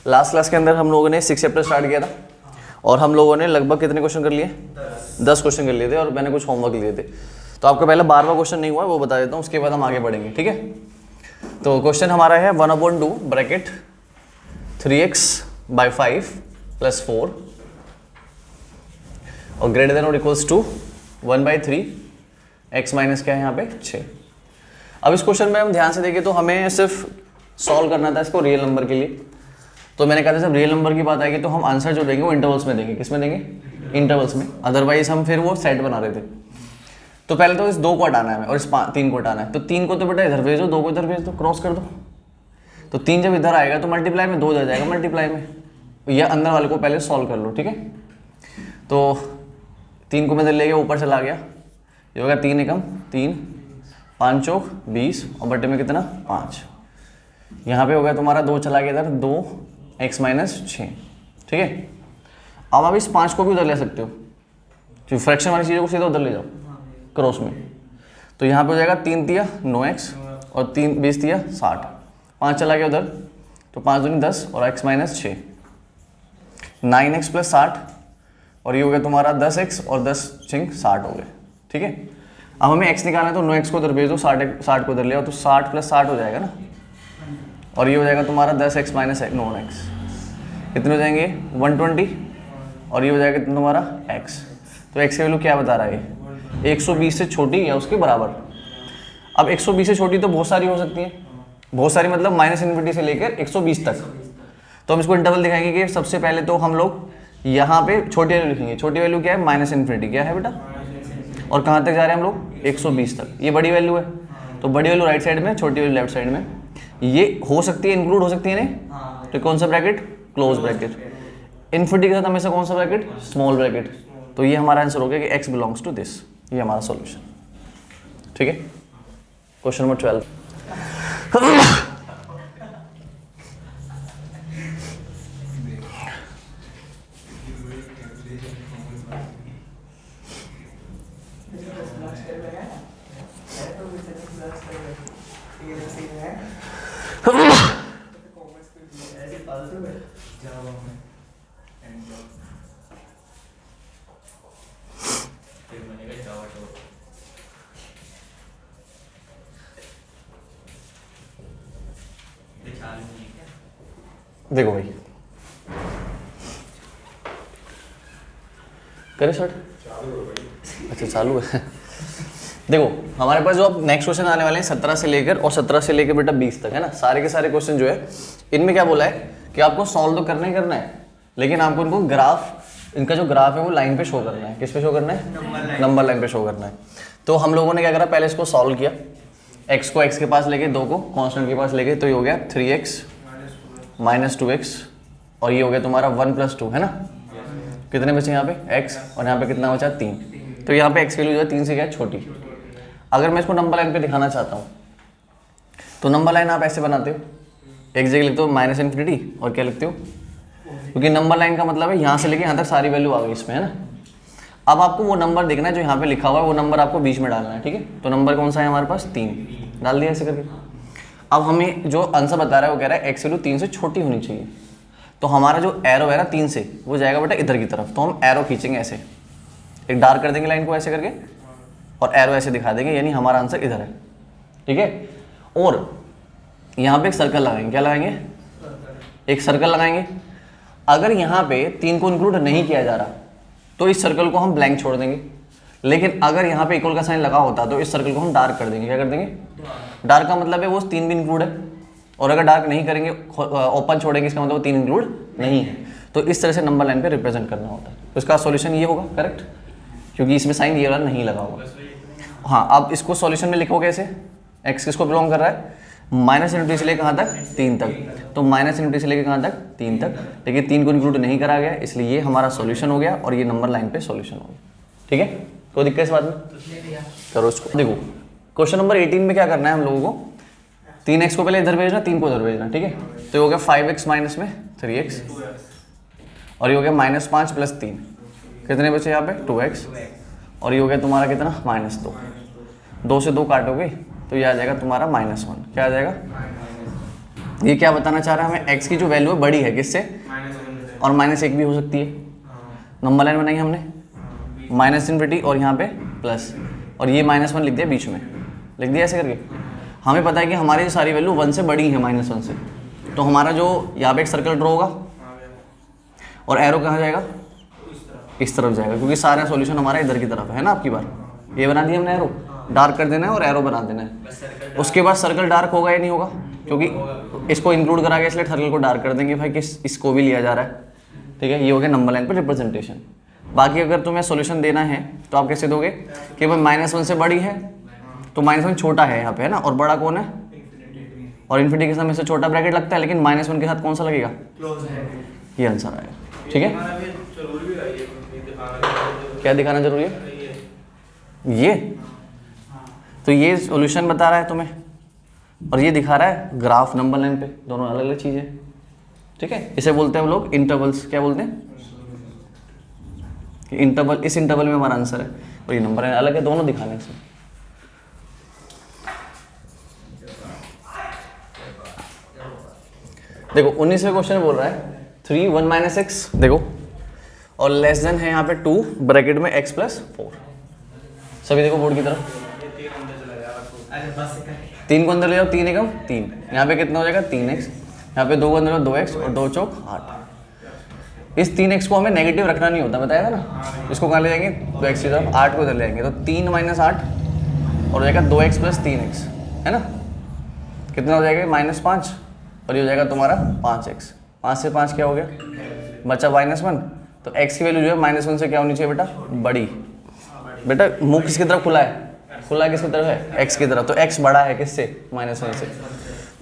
Last class के अंदर हम लोगों ने 6 चैप्टर स्टार्ट किया था और हम लोगों ने लगभग कितने क्वेश्चन कर लिए? 10 क्वेश्चन कर लिए थे और मैंने कुछ होमवर्क लिए थे। तो आपका पहले 12वां क्वेश्चन नहीं हुआ, वो बता देता हूँ, उसके बाद हम आगे बढ़ेंगे, ठीक है। तो क्वेश्चन हमारा है 1/2 ब्रैकेट 3x/5 + 4 और ग्रेटर देन और इक्वल्स टू 1/3 x माइनस क्या है यहाँ पे 6। अब इस क्वेश्चन में हम ध्यान से देखें तो हमें सिर्फ सॉल्व करना था इसको रियल नंबर के लिए। तो मैंने कहा था जब रियल नंबर की बात आएगी तो हम आंसर जो देंगे वो इंटरवल्स में देंगे। किस में देंगे? इंटरवल्स में, अदरवाइज हम फिर वो सेट बना रहे थे। तो पहले तो इस 2 को हटाना है हमें और इस 3 को हटाना है। तो 3 को तो बेटा इधर भेज दो, 2 को इधर भेज दो, क्रॉस कर दो। तो 3 जब इधर आएगा तो मल्टीप्लाई में, 2 इधर जाएगा मल्टीप्लाई में। या अंदर वाले को पहले सॉल्व कर लो, ठीक है। तो 3 को मैं इधर ले गया, ऊपर चला गया, ये होगा 3 एकम 3, 5 चौक 20 और बटे में कितना 5। यहाँ पे हो गया तुम्हारा 2 चला गया इधर, 2x माइनस 6, ठीक है। अब आप इस 5 को भी उधर ले सकते हो, जो फ्रैक्शन वाली चीज़ों को सीधा उधर ले जाओ क्रॉस में। तो यहाँ पे हो जाएगा 3 तिया 9x और 3 20 तिया 60, 5 चला गया उधर, तो 5 दूनी 10 और x माइनस 6, 9x + 60 और ये हो गया तुम्हारा 10x और 10 6 60 हो गए, ठीक है। अब हमें x निकालना है तो 9x को उधर भेज दो, 60 को उधर ले आओ, तो 60 + 60 हो जाएगा ना। और ये हो जाएगा तुम्हारा 10x माइनस 9x, कितने हो जाएंगे 120 और ये हो जाएगा तुम्हारा x। तो x की वैल्यू क्या बता रहा है? 120 से छोटी या उसके बराबर। अब 120 से छोटी तो बहुत सारी हो सकती है, बहुत सारी मतलब -∞ से लेकर 120 तक। तो हम इसको इंटरवल दिखाएंगे कि सबसे पहले तो हम लोग यहाँ पे छोटी वैल्यू लिखेंगे। छोटी वैल्यू क्या है? -∞ क्या है बेटा? और कहाँ तक जा रहे हैं हम लोग? 120 तक। ये बड़ी वैल्यू है, तो बड़ी वैल्यू राइट साइड में, छोटी वैल्यू लेफ्ट साइड में। ये हो सकती है, इंक्लूड हो सकती है नहीं, तो कौन सा ब्रैकेट? Close bracket. इन्फिनिटी के साथ हमेशा कौन सा ब्रैकेट? Small bracket. तो ये हमारा आंसर हो गया कि x बिलोंग्स टू दिस। ये हमारा सॉल्यूशन, ठीक है। क्वेश्चन नंबर 12 देखो भाई, करे शर्ट अच्छा चालू है। देखो हमारे पास जो अब नेक्स्ट क्वेश्चन आने वाले हैं 17 से लेकर और 17 से लेकर बेटा 20 तक है ना, सारे के सारे क्वेश्चन जो है इनमें क्या बोला है कि आपको सॉल्व तो करना ही करना है, लेकिन आपको इनको ग्राफ, इनका जो ग्राफ है वो लाइन पे शो करना है। किस पे शो करना है? नंबर लाइन पे शो करना है। तो हम लोगों ने क्या करा, पहले इसको सॉल्व किया, x को x के पास लेके, 2 को कांस्टेंट के पास लेके, तो ये हो गया 3x - 2x और ये हो गया तुम्हारा 1 + 2 है ना। कितने बचे यहाँ पे? x और यहाँ पे कितना बचा? 3। तो यहाँ पे x की वैल्यू जो है 3 से क्या है? छोटी। अगर मैं इसको नंबर लाइन पे दिखाना चाहता हूँ तो नंबर लाइन आप ऐसे बनाते हो, एक जगह लिखते हो -∞ और क्या लिखते हो, क्योंकि नंबर लाइन का मतलब है यहाँ से लेके यहाँ तक सारी वैल्यू आ गई इसमें, है ना। अब आपको वो नंबर देखना है जो यहाँ पे लिखा हुआ है, वो नंबर आपको बीच में डालना है, ठीक है। तो नंबर कौन सा है हमारे पास? 3 डाल दिया ऐसे करके। अब हमें जो आंसर बता रहा है वो कह रहा है x वैल्यू 3 से छोटी होनी चाहिए। तो हमारा जो एरो है ना 3 से, वो जाएगा बेटा इधर की तरफ। तो हम एरो खींचेंगे ऐसे, एक डार्क कर देंगे लाइन को ऐसे करके और एरो ऐसे दिखा देंगे, यानी हमारा आंसर इधर है, ठीक है। और यहाँ पे एक सर्कल लगाएंगे। क्या लगाएंगे? एक सर्कल लगाएंगे। अगर यहाँ पे 3 को इंक्लूड नहीं किया जा रहा तो इस सर्कल को हम ब्लैंक छोड़ देंगे, लेकिन अगर यहाँ पे इक्वल का साइन लगा होता तो इस सर्कल को हम डार्क कर देंगे। क्या कर देंगे? डार्क का मतलब है वो 3 भी इंक्लूड है, और अगर डार्क नहीं करेंगे, ओपन छोड़ेंगे, इसका मतलब वो 3 इंक्लूड नहीं है। तो इस तरह से नंबर लाइन पे रिप्रेजेंट करना होता है। तो इसका सॉल्यूशन ये होगा, करेक्ट, क्योंकि इसमें साइन ये वाला नहीं लगा होगा। हाँ, अब इसको सॉल्यूशन में लिखो कैसे? x किसको बिलोंग कर रहा है? -∞ से लेकर कहाँ तक? 3 तक। तो -∞ से लेकर कहाँ तक? 3 तक। लेकिन 3 को इंक्लूड नहीं करा गया, इसलिए ये हमारा सॉल्यूशन हो गया और ये नंबर लाइन पे सॉल्यूशन हो गया, ठीक है। कोई दिक्कत इस बात में? करो इसको। देखो क्वेश्चन नंबर 18 में क्या करना है हम लोगों को, 3x को पहले इधर भेजना, 3 को उधर भेजना, ठीक है। तो ये हो गया 5x माइनस में 3x और ये हो गया -5 + 3, कितने बचे यहाँ पे? 2x और ये हो गया तुम्हारा कितना? -2। 2 से 2 काटोगे तो ये आ जाएगा तुम्हारा -1। क्या आ जाएगा? ये क्या बताना चाह रहा है हमें, x की जो वैल्यू है बड़ी है किससे, और -1 भी हो सकती है। नंबर लाइन बनाई हमने -∞ और यहाँ पे प्लस, और ये -1 लिख दिया बीच में, लिख दिया ऐसे करके। हमें पता है कि हमारी सारी वैल्यू 1 से बड़ी है -1 से, तो हमारा जो यहाँ पे एक सर्कल ड्रॉ होगा और एरो कहाँ जाएगा, इस तरफ जाएगा, क्योंकि सारा सॉल्यूशन हमारा इधर की तरफ है ना। आपकी बार ये बना दिया हमने, एरो डार्क कर देना है और एरो बना देना है। उसके बाद सर्कल डार्क होगा या नहीं होगा, क्योंकि इसको इंक्लूड करा के इसलिए सर्कल को डार्क कर देंगे भाई कि इसको भी लिया जा रहा है, ठीक है। ये हो गया नंबर लाइन पर रिप्रेजेंटेशन। बाकी अगर तुम्हें सॉल्यूशन देना है तो आप कैसे दोगे कि भाई -1 से बड़ी है तो -1 छोटा है यहाँ पे, है ना, और बड़ा कौन है, और इन्फिनिटी के साथ में से छोटा ब्रैकेट लगता है, लेकिन -1 के साथ कौन सा लगेगा, ये आंसर आएगा, ठीक है। क्या दिखाना जरूरी है, ये तो ये सॉल्यूशन बता रहा है तुम्हें, और ये दिखा रहा है ग्राफ नंबर लाइन पे, दोनों अलग अलग चीजें, ठीक है। इसे बोलते हैं हम लोग इंटरवल्स, क्या बोलते हैं, इंटरवल, इस इंटरवल में हमारा आंसर है, और ये नंबर लाइन अलग है, दोनों दिखाने से। देखो 19वें क्वेश्चन बोल रहा है 3 1 - x, देखो, और लेस देन है यहाँ पे 2 ब्रैकेट में x + 4। सभी देखो बोर्ड की तरफ, 3 को अंदर ले जाओ, 3 एकम 3, यहाँ पे कितना हो जाएगा 3x, यहाँ पे 2 को अंदर 2x और 2 चौक 8। इस 3x को हमें नेगेटिव रखना नहीं होता, बताया था ना। इसको कहाँ ले जाएंगे, 2x की तरफ, 8 को इधर ले जाएंगे, तो 3 - 8 और हो जाएगा 2x + 3x, है ना। कितना हो जाएगा -5, और ये हो जाएगा तुम्हारा 5x। 5 से 5 क्या हो गया, बचा -1। तो x की वैल्यू जो है -1 से क्या होनी चाहिए बेटा, बड़ी। बेटा मुंह किसकी तरफ खुला है, खुला किसकी तरफ है, x की तरफ, तो x बड़ा है किससे, -1 से।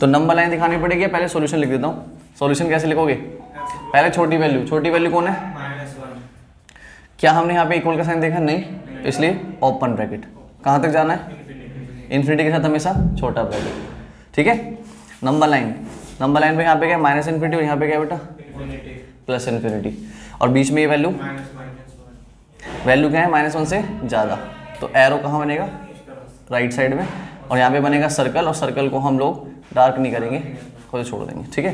तो नंबर लाइन दिखानी पड़ेगी, पहले सॉल्यूशन लिख देता हूँ। सॉल्यूशन कैसे लिखोगे, पहले छोटी वैल्यू कौन है, क्या हमने यहाँ पे इक्वल का साइन देखा, नहीं, इसलिए ओपन ब्रैकेट, कहाँ तक जाना है, इन्फिनिटी के साथ हमेशा छोटा ब्रैकेट, ठीक है। नंबर लाइन पे यहाँ पे क्या -∞ और यहाँ पे क्या बेटा +∞, और बीच में ये वैल्यू क्या है, -1 से ज़्यादा, तो एरो कहाँ बनेगा, राइट साइड में, और यहाँ पे बनेगा सर्कल, और सर्कल को हम लोग डार्क नहीं करेंगे, खुद छोड़ देंगे, ठीक है।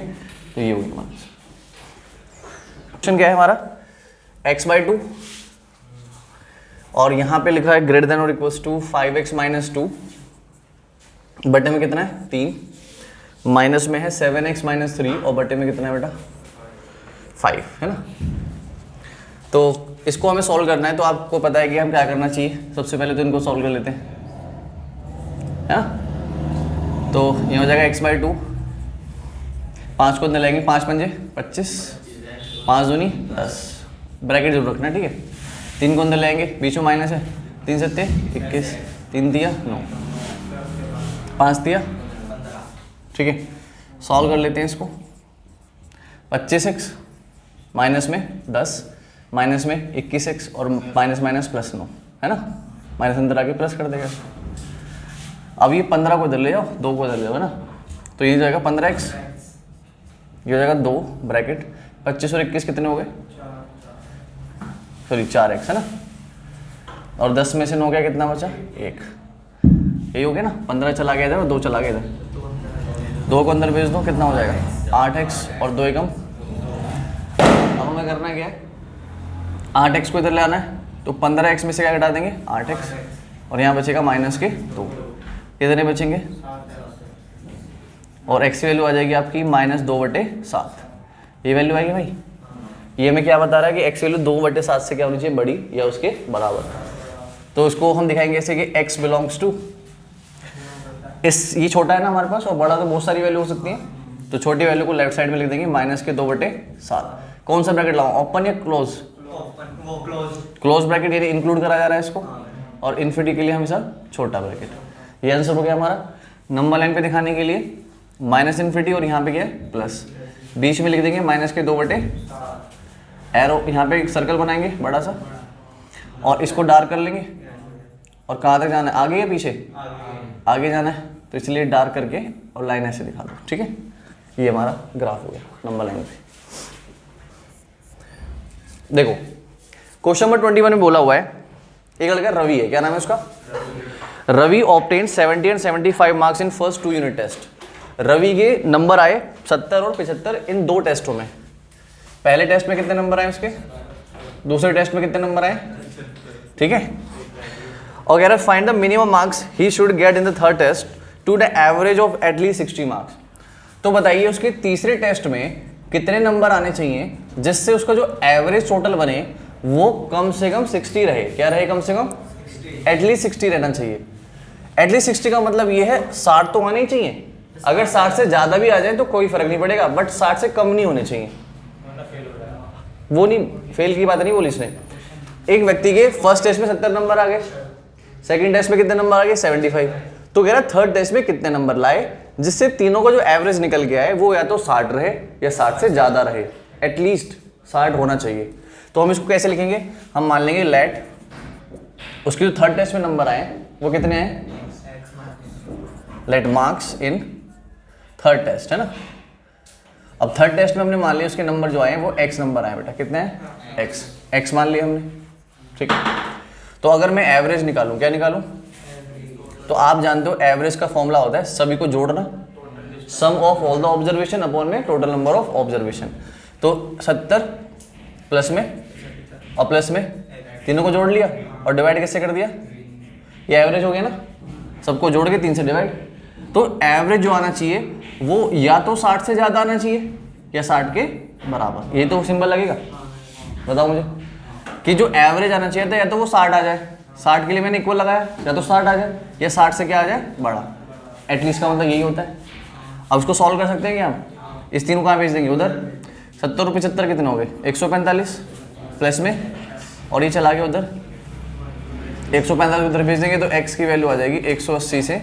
तो ये होगी हमारा क्वेश्चन। क्या है हमारा, x/2, और यहाँ पे लिखा है ग्रेटर देन और इक्वल्स टू 5x - 2, बटे में कितना है 3, माइनस में है 7x - 3, और बटे में कितना है बेटा 5, है ना। तो इसको हमें सॉल्व करना है, तो आपको पता है कि हम क्या करना चाहिए, सबसे पहले तो इनको सॉल्व कर लेते हैं, है ना। तो ये हो जाएगा x/2, 5 को अंदर लेंगे, 5 × 5 = 25, 5 दूनी 10, ब्रैकेट जरूर रखना, ठीक है। 3 को अंदर लेंगे, बीच में माइनस है, 3 × 7 = 21, 3 दिया 9, 5 दिया, ठीक है। सॉल्व कर लेते हैं इसको, 25x माइनस में 10, माइनस में 21x और माइनस +9, है ना, माइनस अंदर आके प्लस कर देगा। अब ये 15 को इधर ले जाओ, 2 को इधर ले जाओ, है ना, तो ये जाएगा 15x, ये हो जाएगा 2 ब्रैकेट, 25 और 21 कितने हो गए, सॉरी 4x, है ना, और 10 में से 9 गया, कितना बचा 1, यही हो गया ना। 15 चला गया इधर और 2 चला गया इधर, 2 को अंदर भेज दो, कितना हो जाएगा 8x और 2 एकम। अब हमें करना क्या है, 8x को इधर ले आना है, तो 15x में से क्या घटा देंगे 8x, और यहाँ बचेगा -2, कितने बचेंगे, और x की वैल्यू आ जाएगी आपकी -2/7, ये वैल्यू आएगी भाई। ये हमें क्या बता रहा है कि x वैल्यू 2/7 से क्या होनी चाहिए, बड़ी या उसके बराबर। तो इसको हम दिखाएंगे ऐसे कि x बिलोंग्स टू इस, ये छोटा है ना हमारे पास, और बड़ा तो बहुत सारी वैल्यू हो सकती है, तो छोटी वैल्यू को लेफ्ट साइड में लिख देंगे -2/7। कौन सा ब्रैकेट लाऊं, ओपन या क्लोज, क्लोज ब्रैकेट, यानी इंक्लूड करा जा रहा है इसको, और इन्फिनिटी के लिए हमेशा छोटा ब्रैकेट। ये आंसर हो गया हमारा। नंबर लाइन पे दिखाने के लिए -∞ और यहाँ पे क्या है प्लस, बीच में लिख देंगे -2/7, एरो यहाँ पे एक सर्कल बनाएंगे बड़ा सा, और इसको डार्क कर लेंगे, और कहाँ तक जाना है, आगे या पीछे, आगे जाना है, तो इसलिए डार्क करके और लाइन ऐसे दिखा दो, ठीक है। ये हमारा ग्राफ हो गया नंबर लाइन पे। देखो क्वेश्चन नंबर 21 में बोला हुआ है, एक लड़का रवि है, क्या नाम है उसका, Ravi obtain 70 and 75 marks in first 2 unit test. Ravi के नंबर आए 70 और 75 इन 2 टेस्टों में। पहले टेस्ट में कितने नंबर आए उसके, दूसरे टेस्ट में कितने नंबर आए, ठीक है। और कह रहा है find the minimum marks he should get in the third test to the average of at least 60 marks. तो बताइए उसके तीसरे टेस्ट में कितने नंबर आने चाहिए जिससे उसका जो एवरेज टोटल बने वो कम से कम 60 रहे। क्या रहे, कम से कम एटलीस्ट 60 रहना चाहिए। एटलीस्ट 60 का मतलब ये है 60 तो आने ही चाहिए। अगर 60 से ज़्यादा भी आ जाए तो कोई फर्क नहीं पड़ेगा, बट 60 से कम नहीं होने चाहिए। वो नहीं, फेल की बात नहीं बोली इसने। एक व्यक्ति के फर्स्ट टेस्ट में 70 नंबर आ गए, सेकंड टेस्ट में कितने नंबर आ गए, 75। तो कह रहा थर्ड टेस्ट में कितने नंबर लाए जिससे तीनों का जो एवरेज निकल के आए वो या तो 60 रहे या 60 से ज़्यादा रहे, एटलीस्ट 60 होना चाहिए। तो हम इसको कैसे लिखेंगे, हम मान लेंगे लेट उसके जो थर्ड टेस्ट में नंबर आए वो कितने आए, let marks in third test, है ना। अब थर्ड टेस्ट में हमने मान लिया उसके नंबर जो आए वो x नंबर आए बेटा, कितने हैं, x मान लिया हमने, ठीक है। तो अगर मैं एवरेज निकालूं, क्या निकालूं, तो आप जानते हो एवरेज का फॉर्मूला होता है सभी को जोड़ना, sum of all the observation upon में टोटल नंबर ऑफ ऑब्जर्वेशन। तो 70 प्लस में और प्लस में तीनों को जोड़ लिया और डिवाइड किससे कर दिया, ये एवरेज हो गया ना, सबको जोड़ के 3 से डिवाइड। तो एवरेज जो आना चाहिए वो या तो 60 से ज़्यादा आना चाहिए या 60 के बराबर। ये तो सिंबल लगेगा, बताओ मुझे कि जो एवरेज आना चाहिए था या तो वो 60 आ जाए, 60 के लिए मैंने इक्वल लगाया, या तो 60 आ जाए या 60 से क्या आ जाए, बड़ा। एटलीस्ट का मतलब यही होता है। अब उसको सॉल्व कर सकते हैं क्या हम, इस तीनों को कहाँ भेज देंगे, उधर 70 और 75 कितने हो गए, 145 प्लस में, और ये चला गया उधर 145 उधर भेज देंगे तो x की वैल्यू आ जाएगी 180 से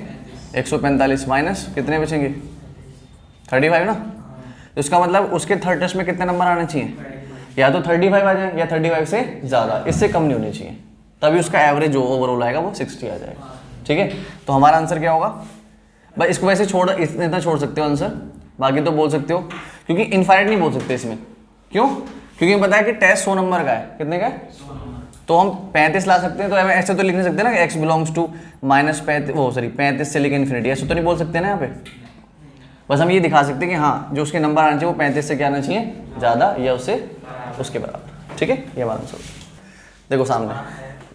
145 माइनस कितने बचेंगे, 35 ना। तो इसका मतलब उसके थर्ड टेस्ट में कितने नंबर आने चाहिए, या तो 35 आ जाए या 35 से ज़्यादा, इससे कम नहीं होने चाहिए, तभी उसका एवरेज जो ओवरऑल आएगा वो 60 आ जाएगा, ठीक है। तो हमारा आंसर क्या होगा, बस इसको वैसे छोड़ इतना छोड़ सकते हो आंसर, बाकी तो बोल सकते हो क्योंकि इनफाइनाइट नहीं बोल सकते इसमें। क्यों, क्योंकि पता है कि टेस्ट 100 नंबर का है, कितने का है, तो हम 35 ला सकते हैं। तो ऐसे तो लिख नहीं सकते ना कि x बिलोंग्स टू -35 से लेकर इन्फिनिटी, ऐसे तो नहीं बोल सकते ना यहाँ पे। बस हम ये दिखा सकते हैं कि हाँ जो उसके नंबर आने चाहिए वो 35 से क्या आना चाहिए, ज़्यादा या उससे उसके बराबर, ठीक है। ये हमारा आंसर। देखो सामने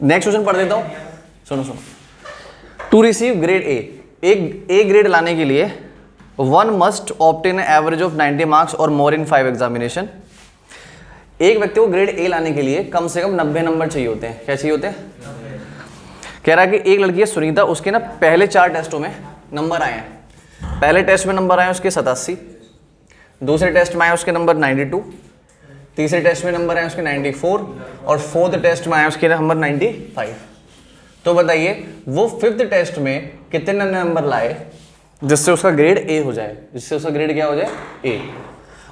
नेक्स्ट क्वेश्चन पढ़ देता हूँ, सुनो। टू रिसीव ग्रेड एक ए ग्रेड लाने के लिए one must obtain average of 90 marks और मोर इन 5 एग्जामिनेशन। एक व्यक्ति को ग्रेड ए लाने के लिए कम से कम 90 नंबर चाहिए होते हैं। क्या चाहिए होते हैं, कह रहा है कि एक लड़की है सुनीता, उसके ना पहले 4 टेस्टों में नंबर आए हैं। पहले टेस्ट में नंबर आए उसके 87, दूसरे टेस्ट में आए उसके नंबर 92, तीसरे टेस्ट में नंबर आए उसके 94 और फोर्थ टेस्ट में आए उसके नंबर 95। तो बताइए वो फिफ्थ टेस्ट में कितने नंबर लाए जिससे उसका ग्रेड ए हो जाए, जिससे उसका ग्रेड क्या हो जाए, ए।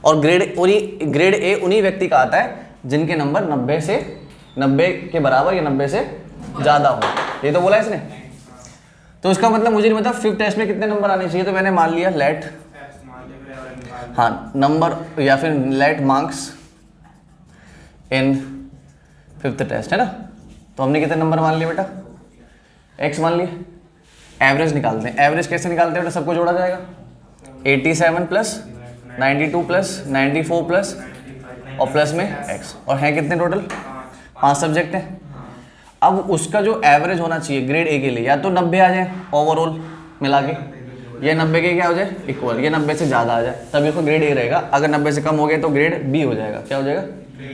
और ग्रेड ए उन्हीं व्यक्ति का आता है जिनके नंबर 90 के बराबर या 90 से ज़्यादा हो। ये तो बोला इसने। तो इसका मतलब मुझे नहीं पता फिफ्थ टेस्ट में कितने नंबर आने चाहिए, तो मैंने मान लिया लेट, हाँ नंबर या फिर let marks in fifth test, है ना। तो हमने कितने नंबर मान लिए बेटा, x मान लिए। एवरेज निकालते हैं, एवरेज कैसे निकालते हैं बेटा, सबको जोड़ा जाएगा, 87 प्लस 92 प्लस 94 प्लस और प्लस में x, और हैं कितने टोटल, 5 सब्जेक्ट हैं। अब उसका जो एवरेज होना चाहिए ग्रेड ए के लिए या तो 90 आ जाए ओवरऑल मिला के, ये 90 के क्या हो जाए इक्वल, ये 90 से ज़्यादा आ जाए तभी उसको ग्रेड ए रहेगा। अगर 90 से कम हो गए तो ग्रेड बी हो जाएगा, क्या हो जाएगा,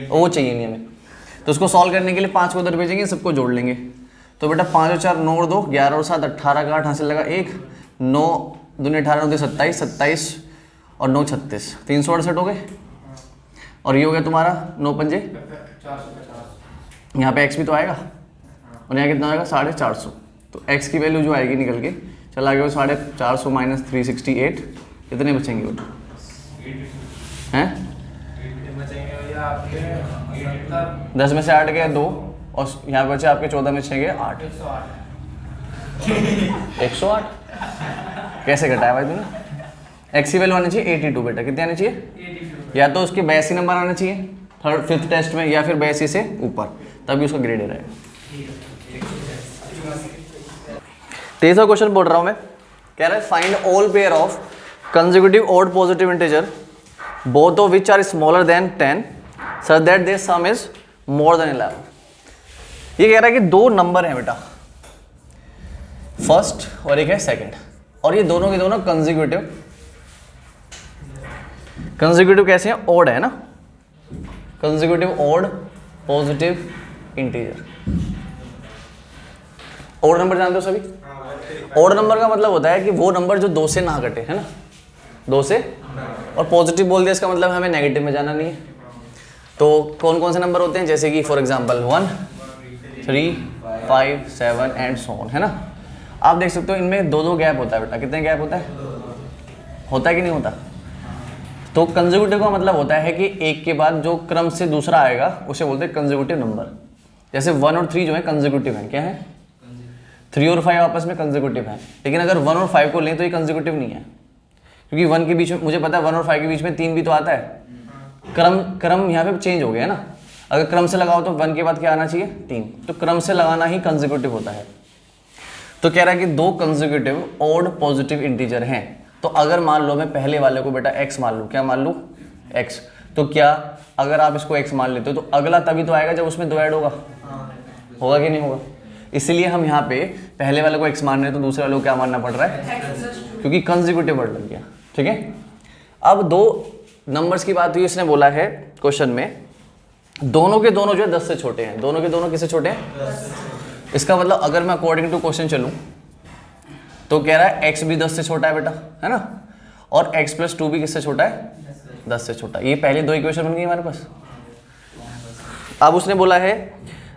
वो चाहिए नहीं हमें। तो उसको सॉल्व करने के लिए 5 को उधर भेजेंगे, सबको जोड़ लेंगे। तो बेटा 5 और 4 9 और 2 11 और 7 18 का 8 हासिल लगा 1, 9 दूनी 18 9 27 27 और 9 36, 368 हो गए। और ये हो गया तुम्हारा 9 पंजे, यहाँ पे x भी तो आएगा और यहाँ कितना आएगा 450। तो x की वैल्यू जो आएगी निकल के चला गया 450 माइनस 368, कितने बचेंगे वो हैं, 10 में से 8 गया 2 और यहाँ बचे आपके 14 में 6 गए 8, 108 कैसे घटाया भाई तूने। x की वैल्यू आनी चाहिए 82 बेटा, कितने आनी चाहिए, या तो उसके 82 नंबर आना चाहिए थर्ड फिफ्थ टेस्ट में या फिर 82 से ऊपर, तभी उसका ग्रेड ए रहेगा। 23वां क्वेश्चन बोल रहा हूँ मैं, कह रहा है find all pair of consecutive odd positive integer both of which are smaller than 10 such that their sum is more than 11। ये कह रहा है कि दो नंबर हैं बेटा, फर्स्ट और एक है सेकंड, और ये दोनों के दोनों कंसेक्यूटिव कैसे हैं, ऑड है ना, consecutive odd positive integer. Odd number जानते हो सभी? ऑड नंबर का मतलब होता है कि वो नंबर जो 2 से ना घटे, है ना, 2 से, और पॉजिटिव बोल दिया इसका मतलब हमें नेगेटिव में जाना नहीं है। तो कौन कौन से नंबर होते हैं, जैसे कि for example 1, 3, 5, 7 and so on, है ना। आप देख सकते हो इनमें 2-2 गैप होता है बेटा, कितने गैप होता है कि नहीं होता? तो कंसेक्यूटिव का मतलब होता है कि एक के बाद जो क्रम से दूसरा आएगा उसे बोलते हैं कंसेक्यूटिव नंबर। जैसे 1 और 3 जो है कंसेक्यूटिव है, क्या है, 3 और 5 आपस में कंसेक्यूटिव है, लेकिन अगर 1 और 5 को लें तो ये कंसेक्यूटिव नहीं है, क्योंकि 1 के बीच में, मुझे पता है 1 और 5 के बीच में 3 भी तो आता है, क्रम यहाँ पे चेंज हो गया है ना। अगर क्रम से लगाओ तो 1 के बाद क्या आना चाहिए, 3, तो क्रम से लगाना ही कंसेक्यूटिव होता है। तो कह रहा है कि दो कंसेक्यूटिव ऑड पॉजिटिव इंटीजर हैं, तो अगर मान लो मैं पहले वाले को बेटा x मान लूँ, क्या मान लूँ, x, तो क्या अगर आप इसको x मान लेते हो तो अगला तभी तो आएगा जब उसमें 2 ऐड होगा कि नहीं होगा? इसलिए हम यहाँ पे पहले वाले को x मान रहे हैं, तो दूसरे वाले को क्या मानना पड़ रहा है, क्योंकि कंसेक्यूटिव वर्ड लग गया, ठीक है। अब दो नंबर्स की बात हुई, इसने बोला है क्वेश्चन में दोनों के दोनों जो है 10 से छोटे हैं, दोनों के दोनों किससे छोटे हैं? इसका मतलब अगर मैं अकॉर्डिंग टू क्वेश्चन चलूँ तो कह रहा है x भी 10 से छोटा है बेटा, है ना, और x + 2 भी किससे छोटा है, 10 से छोटा। ये पहले 2 इक्वेशन बन गई हमारे पास। अब उसने बोला है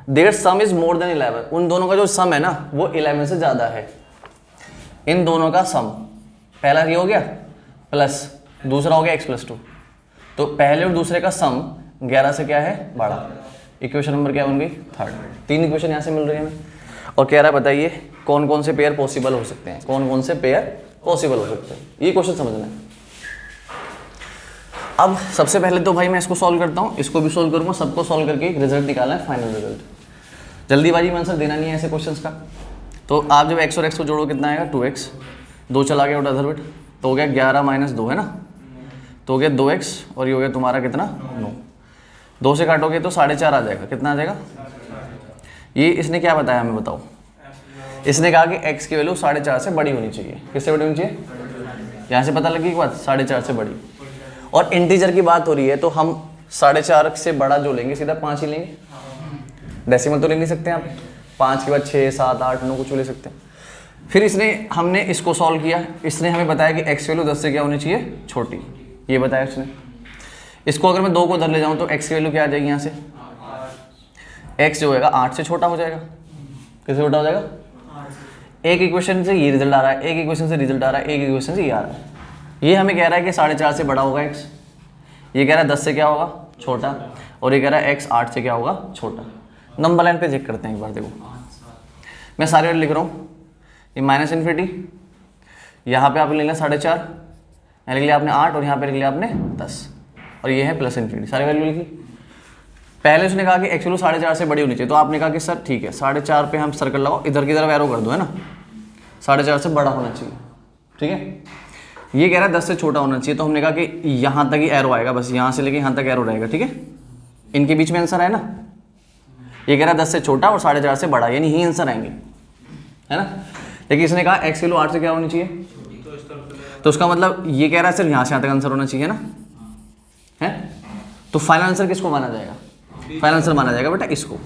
their sum is more than 11, उन दोनों का जो सम है ना वो 11 से ज़्यादा है। इन दोनों का सम, पहला ये हो गया प्लस दूसरा हो गया x + 2, तो पहले और दूसरे का सम 11 से क्या है, बड़ा। इक्वेशन नंबर क्या बन गई, 3rd। 3 इक्वेशन यहाँ से मिल रही है हमें, और कह रहा है बताइए कौन कौन से पेयर पॉसिबल हो सकते हैं, कौन कौन से पेयर पॉसिबल हो सकते हैं, ये क्वेश्चन समझना है। अब सबसे पहले तो भाई मैं इसको सॉल्व करता हूँ, इसको भी सॉल्व करूँगा, सबको सॉल्व करके एक रिजल्ट निकालना है, फाइनल रिजल्ट। जल्दीबाजी में आंसर देना नहीं है ऐसे क्वेश्चंस का। तो आप जब x और x को जोड़ो कितना आएगा, 2x, 2 चला गया उधर बेट, तो हो गया 11 - 2, है ना, तो हो गया 2x, और ये हो गया तुम्हारा कितना, 9। 2 से काटोगे तो 4.5 आ जाएगा, कितना आ जाएगा? ये इसने क्या बताया हमें, बताओ। इसने कहा कि x की वैल्यू 4.5 से बड़ी होनी चाहिए, किससे बड़ी होनी चाहिए? यहाँ से पता लगी एक बात, 4.5 से बड़ी। और इंटीजर की बात हो रही है तो हम 4.5 से बड़ा जो लेंगे सीधा 5 ही लेंगे, डेसिमल तो ले नहीं सकते आप, 5 के बाद 6, 7, 8, 9 कुछ ले सकते हैं। फिर हमने इसको सॉल्व किया, इसने हमें बताया कि x वैल्यू 10 से क्या होनी चाहिए, छोटी, ये बताया उसने। इसको अगर मैं 2 को उधर ले जाऊँ तो x की वैल्यू क्या आ जाएगी यहाँ से, x जो होगा 8 से छोटा हो जाएगा, किससे छोटा हो जाएगा? एक इक्वेशन से ये रिजल्ट आ रहा है, एक इक्वेशन से रिजल्ट आ रहा है, एक इक्वेशन से ये आ रहा है। ये हमें कह रहा है कि 4.5 से बड़ा होगा x, ये कह रहा है 10 से क्या होगा, छोटा, और ये कह रहा है x 8 से क्या होगा, छोटा। नंबर लाइन पे चेक करते हैं एक बार, देखो मैं सारे लिख रहा हूँ, ये -∞, यहाँ पे आपने लिख लिया 4.5, यहाँ लिख लिया आपने 8, और यहाँ पे लिख लिया आपने 10, और ये है +∞, सारी वैल्यू लिखी। पहले उसने कहा कि x वैल्यू 4.5 से बड़ी होनी चाहिए, तो आपने कहा कि सर ठीक है 4.5 पे हम सर्कल लगाओ, इधर की तरफ एरो कर दो, है ना, 4.5 से बड़ा होना चाहिए, ठीक है। ये कह रहा है 10 से छोटा होना चाहिए, तो हमने कहा कि यहाँ तक ही एरो आएगा, बस यहाँ से लेके यहाँ तक एरो रहेगा, ठीक है। इनके बीच में आंसर है ना, ये कह रहा है 10 से छोटा और 4.5 से बड़ा, यानी ही आंसर आएंगे, है ना। लेकिन इसने कहा x वैल्यू 8 से क्या होनी चाहिए, तो उसका मतलब ये कह रहा है सिर्फ यहाँ से यहाँ तक आंसर होना चाहिए ना, है। तो फाइनल आंसर किसको माना जाएगा, फाइनल आंसर माना जाएगा बेटा इसको,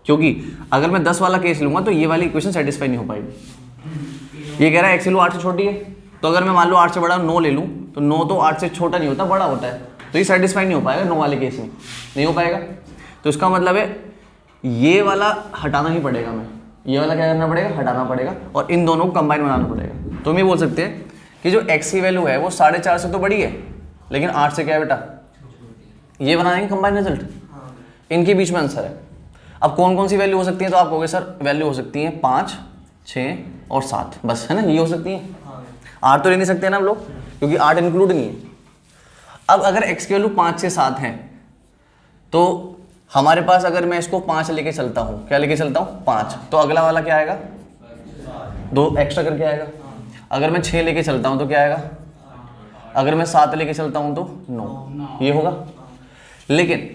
क्योंकि अगर मैं 10 वाला केस लूँगा तो ये वाली इक्वेशन सेटिस्फाई नहीं हो पाएगी। ये कह रहा है x वैल्यू 8 से छोटी है, तो अगर मैं मान लो 8 से बड़ा 9 ले लूँ, तो 9 तो 8 से छोटा नहीं होता, बड़ा होता है, तो ये सेटिस्फाई नहीं हो पाएगा 9 वाले केस में, नहीं हो पाएगा। तो इसका मतलब है ये वाला हटाना ही पड़ेगा, हमें ये वाला क्या करना पड़ेगा, हटाना पड़ेगा, और इन दोनों को कंबाइन बनाना पड़ेगा। तो हम ये बोल सकते हैं कि जो x की वैल्यू है वो 4.5 से तो बड़ी है, लेकिन 8 से क्या है बेटा, ये बना देंगे कंबाइन रिजल्ट, इनके बीच में आंसर है। अब कौन कौन सी वैल्यू हो सकती है, तो आप कहोगे सर वैल्यू हो सकती है 5, 6 और 7, बस, है ना, ये हो सकती है। 8 तो ले नहीं सकते ना हम लोग, क्योंकि 8 इंक्लूड नहीं है। अब अगर x की वैल्यू 5 से 7 है, तो हमारे पास अगर मैं इसको 5 लेके चलता हूँ, क्या लेके चलता हूँ, 5, तो अगला वाला क्या आएगा, 2 एक्स्ट्रा करके आएगा। अगर मैं 6 लेके चलता हूँ तो क्या आएगा, अगर मैं 7 लेके चलता हूँ तो 9, ये होगा। लेकिन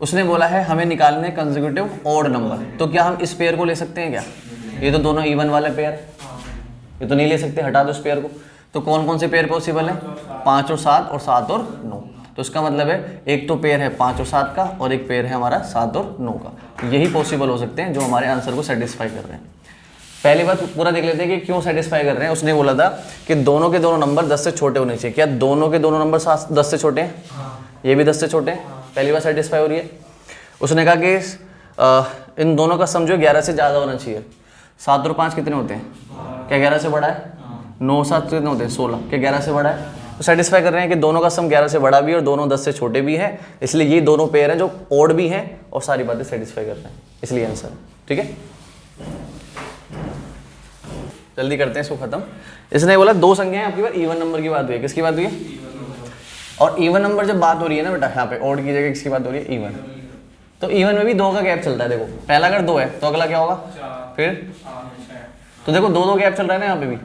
उसने बोला है हमें निकालने कंसेक्यूटिव ऑड नंबर, तो क्या हम इस पेयर को ले सकते हैं क्या? ये तो दोनों इवन वाले पेयर, ये तो नहीं ले सकते, हटा दो इस पेयर को। तो कौन कौन से पेयर पॉसिबल है? 5 और 7 और 7 और 9। तो इसका मतलब है एक तो पेयर है 5 और 7 का और एक पेयर है हमारा 7 और 9 का। यही पॉसिबल हो सकते हैं जो हमारे आंसर को सेटिस्फाई कर रहे हैं। पहली बात पूरा देख लेते हैं कि क्यों सेटिस्फाई कर रहे हैं। उसने बोला था कि दोनों के दोनों नंबर 10 से छोटे होने चाहिए। क्या दोनों के दोनों नंबर 10 से छोटे हैं? ये भी 10 से छोटे हैं। पहली बात सेटिस्फाई हो रही है। उसने कहा कि इन दोनों का सम जो 11 से ज़्यादा होना चाहिए। 7 और 5 कितने होते हैं? क्या 11 से बड़ा है? 9 7 कितने होते हैं? 16। क्या 11 से बड़ा है? तो सेटिस्फाई कर रहे हैं कि दोनों का सम 11 से बड़ा भी है और दोनों 10 से छोटे भी हैं, इसलिए ये दोनों पेयर हैं जो ओड भी हैं और सारी बातें सेटिस्फाई कर रहे हैं, इसलिए आंसर। ठीक है, जल्दी करते हैं इसको खत्म। इसने बोला दो संख्याएं आपकी बार इवन नंबर की बात हुई है। किसकी बात हुई है? और इवन नंबर जब बात हो रही है ना बेटा, यहाँ पे ओड की जगह किसकी बात हो रही है? इवन। तो इवन में भी 2 का गैप चलता है। देखो पहला अगर 2 है तो अगला क्या होगा? फिर तो देखो 2 गैप चल रहा है ना यहाँ पे भी,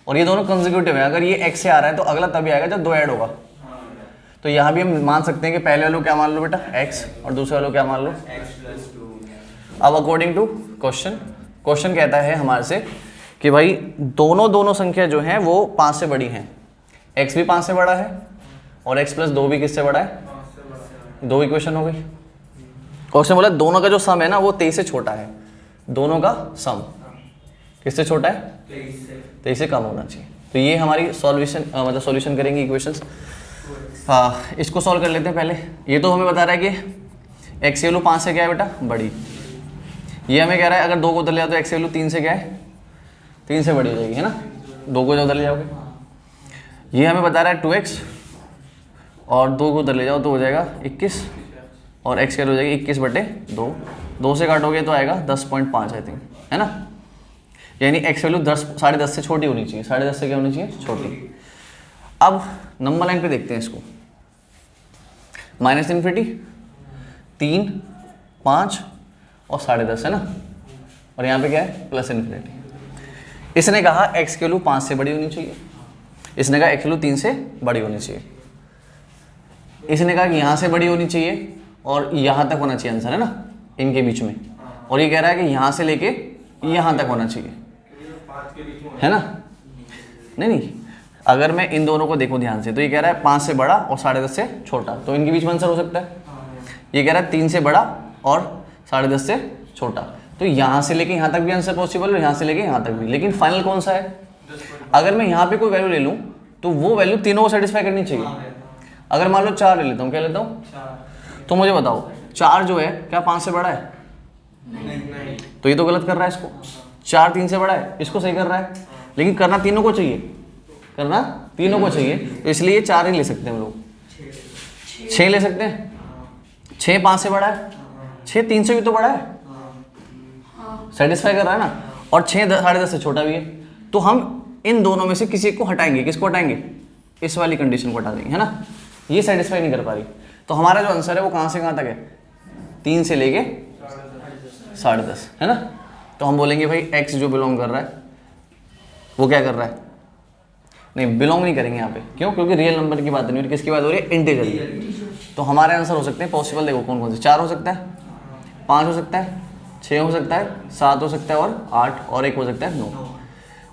और ये दोनों कंसेक्यूटिव है। अगर ये x से आ रहा है तो अगला तभी आएगा जब 2 ऐड होगा। तो यहाँ भी हम मान सकते हैं कि पहले वालों क्या मान लो बेटा? x, और दूसरे वालों क्या मान लो? अब अकॉर्डिंग टू क्वेश्चन कहता है हमारे से कि भाई दोनों संख्या जो हैं वो 5 से बड़ी हैं। x भी 5 से बड़ा है और x + 2 भी किससे बड़ा है? 2 इक्वेशन हो गई। क्वेश्चन बोला दोनों का जो सम है ना वो 23 से छोटा है। दोनों का सम किससे छोटा है? 23 से कम होना चाहिए। तो ये हमारी सॉल्यूशन मतलब सॉल्यूशन करेंगे इक्वेशंस। हाँ, इसको सॉल्व कर लेते हैं पहले। ये तो हमें बता रहा है कि x की वैल्यू 5 से क्या है बेटा? बड़ी। ये हमें कह रहा है अगर 2 को उधर ले जाओ तो x की वैल्यू 3 से क्या है? 3 से बड़ी हो जाएगी, है ना? 2 को उधर ले जाओगे। ये हमें बता रहा है 2x, और 2 को उधर ले जाओ तो हो जाएगा 21, और x की वैल्यू हो जाएगी 21/2। 2 से काटोगे तो आएगा 10.5 आई थिंक, है ना? यानी x वैल्यू 10.5 से छोटी होनी चाहिए। 10.5 से क्या होनी चाहिए? छोटी। अब नंबर लाइन पे देखते हैं इसको। -∞, 3, 5 और 10.5 है ना, और यहाँ पे क्या है? +∞। इसने कहा x की वैल्यू 5 से बड़ी होनी चाहिए, इसने कहा x की वैल्यू 3 से बड़ी होनी चाहिए, इसने कहा कि यहाँ से बड़ी होनी चाहिए और यहाँ तक होना चाहिए आंसर, है ना, इनके बीच में। और ये कह रहा है कि यहाँ से लेके यहाँ तक होना चाहिए, है ना? नहीं, अगर मैं इन दोनों को देखूं ध्यान से तो ये कह रहा है 5 से बड़ा और 10.5 से छोटा, तो इनके बीच में आंसर हो सकता है। ये कह रहा है 3 से बड़ा और 10.5 से छोटा, तो यहाँ से लेके यहाँ तक भी आंसर पॉसिबल है, यहाँ से लेके यहाँ तक भी। लेकिन फाइनल कौन सा है? अगर मैं यहाँ पे कोई वैल्यू ले लूँ तो वो वैल्यू तीनों को सेटिस्फाई करनी चाहिए। अगर मान लो 4 ले लेता हूँ, क्या लेता हूँ? तो मुझे बताओ 4 जो है क्या 5 से बड़ा है? नहीं। तो ये तो गलत कर रहा है इसको। 4 3 से बड़ा है, इसको सही कर रहा है। लेकिन करना तीनों को चाहिए, करना तीनों को चाहिए, तो इसलिए 4 ही ले सकते हैं हम लोग। 6 ले सकते हैं। 6 5 से बड़ा है, 6 3 से भी तो बड़ा है, सेटिस्फाई कर रहा है ना, और 6 10.5 से छोटा भी है। तो हम इन दोनों में से किसी एक को हटाएंगे। किसको हटाएंगे? इस वाली कंडीशन को हटा देंगे, है ना? ये सेटिस्फाई नहीं कर पा रही। तो हमारा जो आंसर है वो कहाँ से कहाँ तक है? 3 से लेके 10.5, है ना? तो हम बोलेंगे भाई x जो बिलोंग कर रहा है वो क्या कर रहा है? नहीं, बिलोंग नहीं करेंगे यहाँ पे। क्यों? क्योंकि रियल नंबर की बात नहीं हो रही, किसकी बात हो रही है? इंटीजर की। तो हमारे आंसर हो सकते हैं पॉसिबल, देखो कौन कौन से। 4 हो सकता है, 5 हो सकता है, 6 हो सकता है, 7 हो सकता है, और 8, और 1 हो सकता है 9।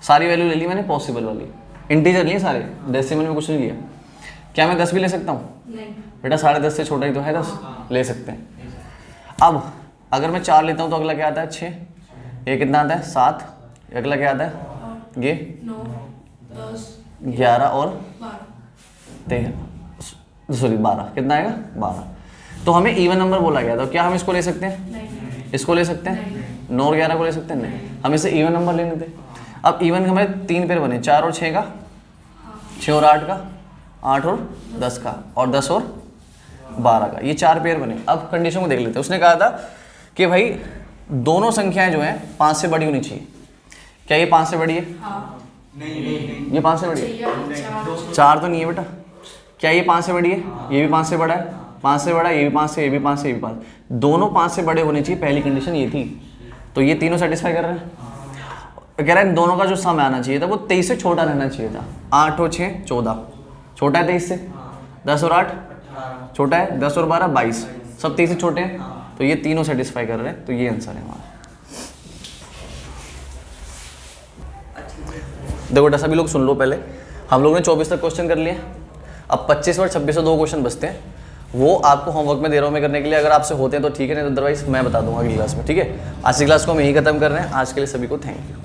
सारी वैल्यू ले ली मैंने पॉसिबल वाली, इंटीजर लिए सारे, डेसिमल में कुछ नहीं लिया। क्या मैं 10 भी ले सकता हूँ? बेटा 10.5 से छोटा ही तो है 10, ले सकते हैं। अब अगर मैं 4 लेता हूँ तो अगला क्या आता है? 6। ये कितना आता है? 7। अगला क्या आता है? ये 9 10 11 और 13, सॉरी 12। कितना आएगा? 12। तो हमें इवन नंबर बोला गया, तो क्या हम इसको ले सकते हैं? नहीं। इसको ले सकते हैं? 9 और 11 को ले सकते हैं? नहीं, हम इसे इवन नंबर लेने थे। अब इवन हमें 3 पेयर बने, 4 और 6 का, 6 और 8 का, 8 और 10 का, और 10 और 12 का। ये 4 पेयर बने। अब कंडीशन को देख लेते हैं। उसने कहा था कि भाई दोनों संख्याएं जो हैं 5 से बड़ी होनी चाहिए। क्या ये 5 से बड़ी है? नहीं। ये 5 से बड़ी है? 4 तो नहीं है बेटा। क्या ये 5 से बड़ी है? ये भी 5 से बड़ा है, 5 से बड़ा है, ये भी 5 से, ये भी 5 से, ये भी 5। दोनों 5 से बड़े होने चाहिए, पहली कंडीशन ये थी। तो ये तीनों सेटिस्फाई कर रहे हैं। कह रहा है दोनों का जो सम आना चाहिए था वो 23 से छोटा रहना चाहिए था। 8 और 6 14, छोटा है 23 से। 10 और 8 छोटा है, 10 और 12 22, सब 23 से छोटे हैं, तो ये तीनों सेटिस्फाई कर रहे हैं, तो ये आंसर है हमारा। देखो बेटा सभी लोग सुन लो, पहले हम लोगों ने 24 तक क्वेश्चन कर लिए, अब 25 और 26 से 2 क्वेश्चन बचते हैं, वो आपको होमवर्क में दे रहा हूँ मैं करने के लिए, अगर आपसे होते हैं तो ठीक है, नहीं तो अदरवाइज मैं बता दूंगा अगली क्लास में, ठीक है। आज की क्लास को हम यही खत्म कर रहे हैं, आज के लिए सभी को थैंक यू।